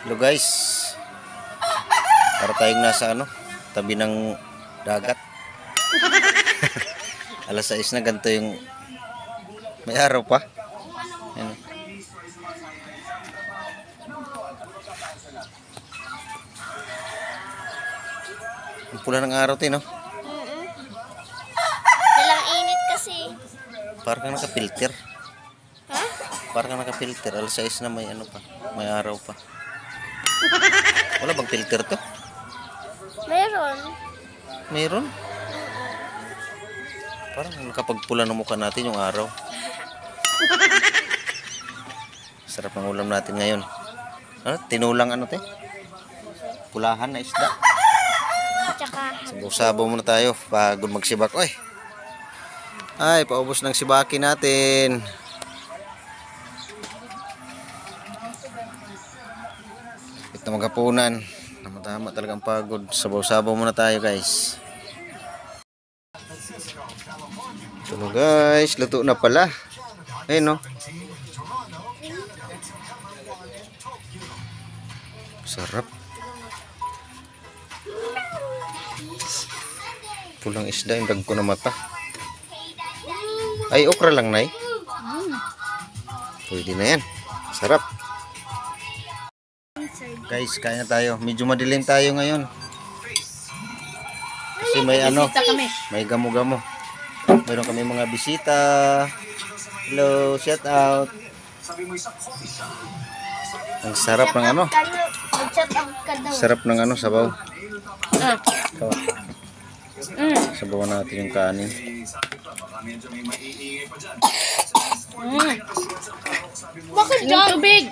Hello guys, para tayong nasa tabi ng dagat. Alas 6 na, ganito yung may araw pa. Ayan. Ang pula ng araw tayo, no? Dalang init kasi. Parang kang naka-filter. Ha? Parang kang naka-filter. Alas 6 na, may pa, may araw pa. Wala bang filter to? Meron. Meron? Parang nakapagpula ng mukha natin yung araw. Sarap ng ulam natin ngayon. Tinulang te? Pulahan na isda. Tsaka Sabaw-sabaw muna tayo pagod magsibak. Ay, paubos ng sibaki natin. Ito maghapunan. Tama-tama talagang pagod. Sabaw-sabaw muna tayo guys. Ito na guys, luto na pala. Ayun, no? Sarap. Pulang isda, yung dag ko na mata. Ay, okra lang, Nay. Pwede na yan. Sarap. Guys, kaya tayo. Medyo madilim tayo ngayon. Kasi may may gamo-gamo. Meron kami mga bisita. Hello, shout out. Ang sarap ng sarap ng sabaw. Sabawan natin yung kanin. bakit dyan? Tubig.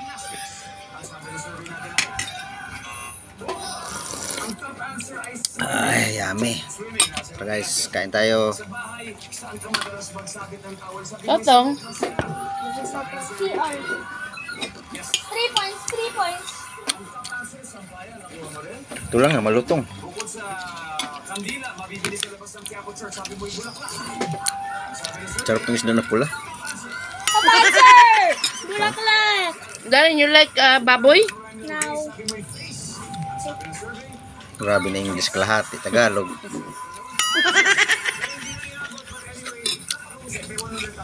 Ay, yummy. So guys, kain tayo. Totong. 3 points, 3 points. Ito lang na malutong. Sarap ng isda na pula. Papanser! Bulaklak! Darling, you like baboy? Now. Grabe na English kalahati, Tagalog.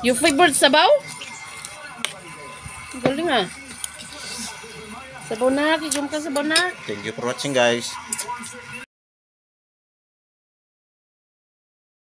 You favorite sabaw? Galing Sabaw na, kigum ka sabaw na. Thank you for watching guys.